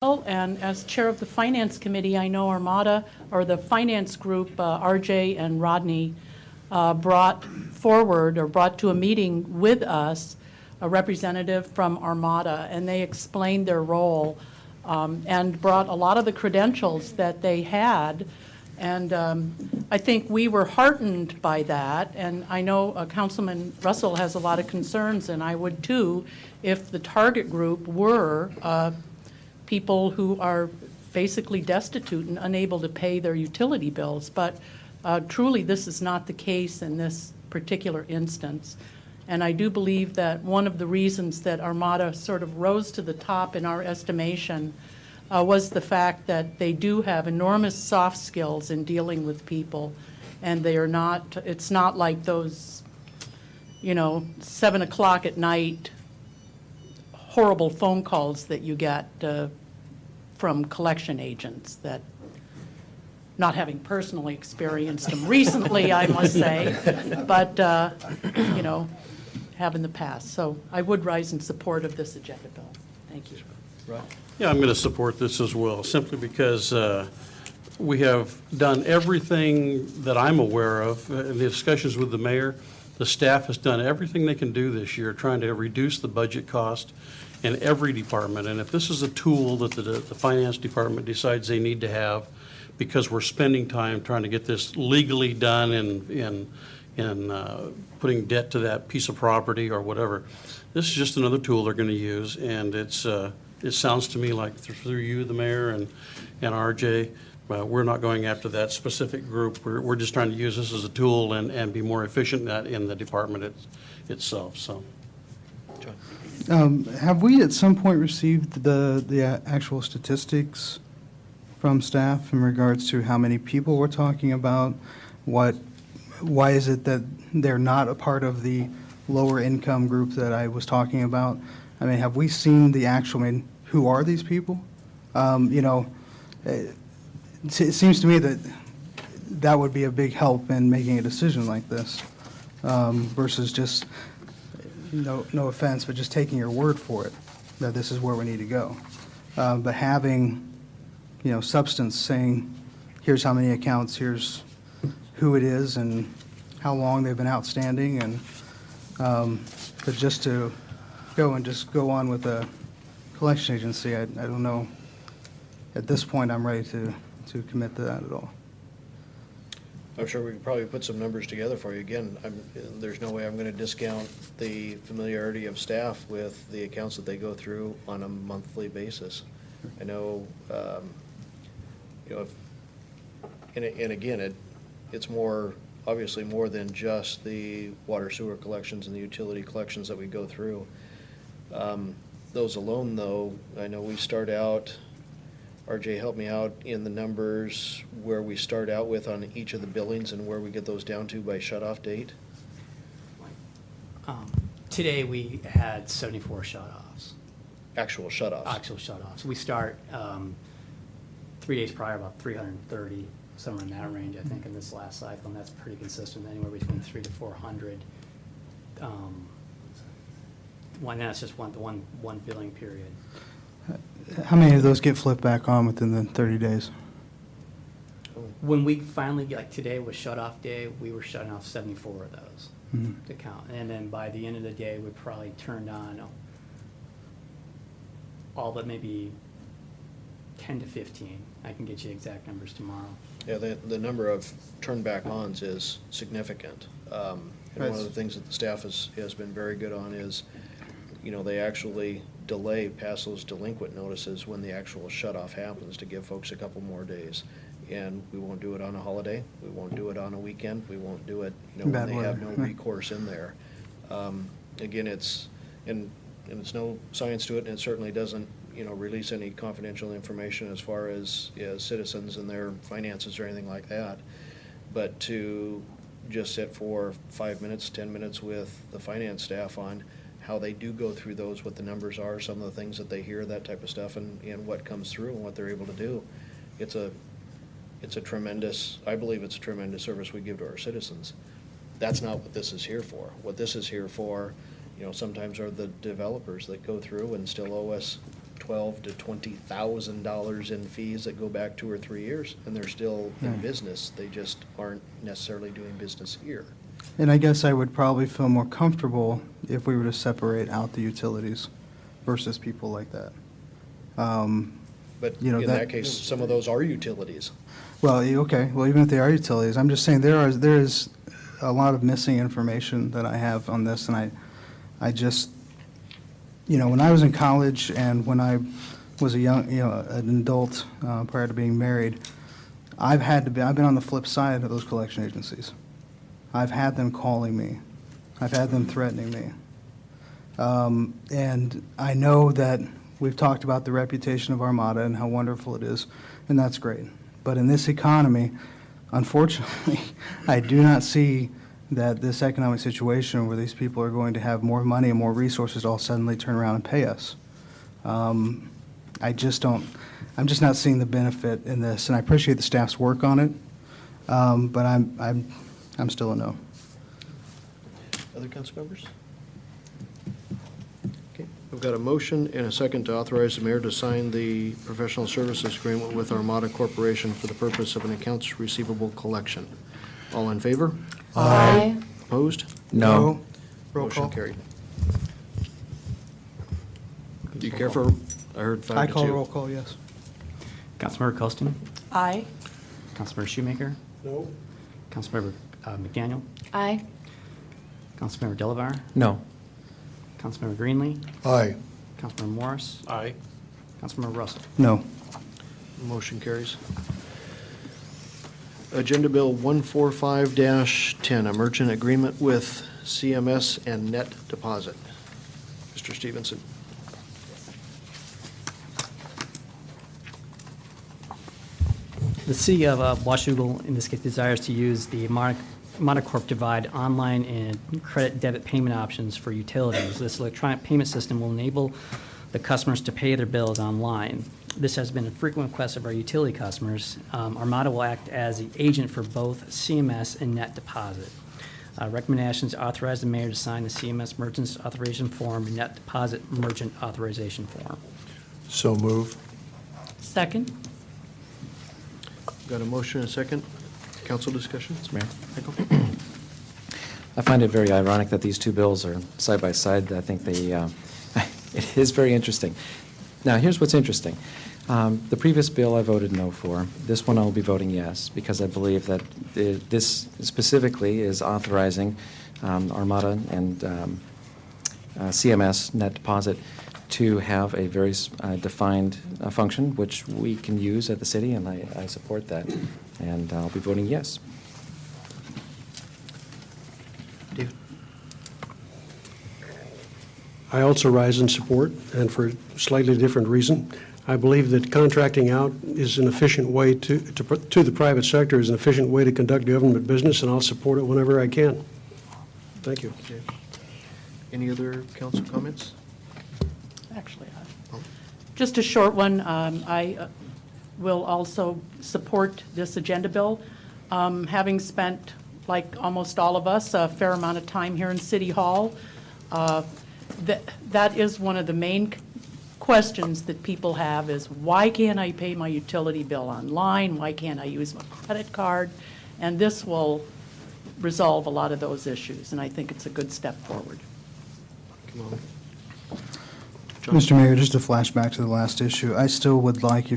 And as chair of the Finance Committee, I know Armada, or the finance group, RJ and Rodney, brought to a meeting with us a representative from Armada, and they explained their role and brought a lot of the credentials that they had. And I think we were heartened by that, and I know Councilman Russell has a lot of concerns, and I would too, if the target group were people who are basically destitute and unable to pay their utility bills. But truly, this is not the case in this particular instance. And I do believe that one of the reasons that Armada sort of rose to the top in our estimation was the fact that they do have enormous soft skills in dealing with people, and they are not, it's not like those, 7 o'clock at night horrible phone calls that you get from collection agents, that, not having personally experienced them recently, I must say, but, have in the past. So I would rise in support of this agenda bill. Thank you. Right. Yeah, I'm going to support this as well, simply because we have done everything that I'm aware of. In the discussions with the mayor, the staff has done everything they can do this year, trying to reduce the budget cost in every department. And if this is a tool that the finance department decides they need to have, because we're spending time trying to get this legally done in putting debt to that piece of property or whatever, this is just another tool they're going to use. And it sounds to me like through you, the mayor, and RJ, we're not going after that specific group. We're just trying to use this as a tool and be more efficient in the department itself. So. Have we at some point received the actual statistics from staff in regards to how many people we're talking about? Why is it that they're not a part of the lower income group that I was talking about? I mean, have we seen the actual, who are these people? It seems to me that would be a big help in making a decision like this versus just, no offense, but just taking your word for it that this is where we need to go. But having, substance saying, here's how many accounts, here's who it is and how long they've been outstanding, and but just to go on with a collection agency, I don't know. At this point, I'm ready to commit to that at all. I'm sure we could probably put some numbers together for you. Again, there's no way I'm going to discount the familiarity of staff with the accounts that they go through on a monthly basis. I know, and again, it's obviously more than just the water sewer collections and the utility collections that we go through. Those alone, though, I know we start out, RJ, help me out in the numbers where we start out with on each of the billings and where we get those down to by shut-off date. Today we had 74 shut-offs. Actual shut-offs. Actual shut-offs. We start 3 days prior about 330, somewhere in that range, I think, in this last cycle, and that's pretty consistent, anywhere between 300 to 400. That's just one billing period. How many of those get flipped back on within the 30 days? When we finally, like today was shut-off day, we were shutting off 74 of those to count. And then by the end of the day, we probably turned on all but maybe 10 to 15. I can get you exact numbers tomorrow. Yeah, the number of turn back ons is significant. And one of the things that the staff has been very good on is, they actually delay past those delinquent notices when the actual shut-off happens to give folks a couple more days. And we won't do it on a holiday. We won't do it on a weekend. We won't do it, when they have no recourse in there. Again, it's no science to it, and it certainly doesn't, release any confidential information as far as citizens and their finances or anything like that. But to just sit for 5 minutes, 10 minutes with the finance staff on how they do go through those, what the numbers are, some of the things that they hear, that type of stuff, and what comes through and what they're able to do. It's a tremendous, I believe it's a tremendous service we give to our citizens. That's not what this is here for. What this is here for, sometimes are the developers that go through and still owe us $12,000 to $20,000 in fees that go back 2 or 3 years, and they're still in business. They just aren't necessarily doing business here. And I guess I would probably feel more comfortable if we were to separate out the utilities versus people like that. But You know, in that- that case, some of those are utilities. Well, okay, well, even if they are utilities, I'm just saying there is a lot of missing information that I have on this, and I just, when I was in college and when I was an adult prior to being married, I've been on the flip side of those collection agencies. I've had them calling me. I've had them threatening me. And I know that we've talked about the reputation of Armada and how wonderful it is, and that's great. But in this economy, unfortunately, I do not see that this economic situation where these people are going to have more money and more resources all suddenly turn around and pay us. I just don't, I'm just not seeing the benefit in this, and I appreciate the staff's work on it, but I'm still a no. Other council members? Okay, we've got a motion and a second to authorize the mayor to sign the professional services agreement with Armada Corporation for the purpose of an accounts receivable collection. All in favor? Aye. Opposed? No. Roll Motion call. carried. Do you care for, I heard 5 to 2. I call roll call, yes. Councilmember Coaston, Aye. Councilmember Shoemaker, No. Councilmember McDaniel, Aye. Councilmember Delavar, No. Councilmember Greenlee, Aye. Councilmember Morris, Aye. Councilmember Russell. No. Motion carries. Agenda Bill 145-10, a merchant agreement with CMS and Net Deposit. Mr. Stevenson. The city of Washougal, in this case, desires to use the Monocorp Divide online and credit debit payment options for utilities. This electronic payment system will enable the customers to pay their bills online. This has been a frequent request of our utility customers. Armada will act as the agent for both CMS and Net Deposit. Recommendations authorize the mayor to sign the CMS Merchants Authorization Form and Net Deposit Merchant Authorization Form. So move. Second? Got a motion and a second. Council discussion? Mr. Mayor. Michael? I find it very ironic that these two bills are side by side. I think it is very interesting. Now, here's what's interesting. The previous bill I voted no for. This one I will be voting yes, because I believe that this specifically is authorizing Armada and CMS Net Deposit to have a very defined function, which we can use at the city, and I support that. And I'll be voting yes. David? I also rise in support, and for a slightly different reason. I believe that contracting out is an efficient way to the private sector is an efficient way to conduct government business, and I'll support it whenever I can. Thank you. Okay. Any other council comments? Actually, just a short one. I will also support this agenda bill. Having spent, like almost all of us, a fair amount of time here in City Hall, that is one of the main questions that people have is, why can't I pay my utility bill online? Why can't I use my credit card? And this will resolve a lot of those issues, and I think it's a good step forward. Come on. John? Mr. Mayor, just a flashback to the last issue. I still would like, if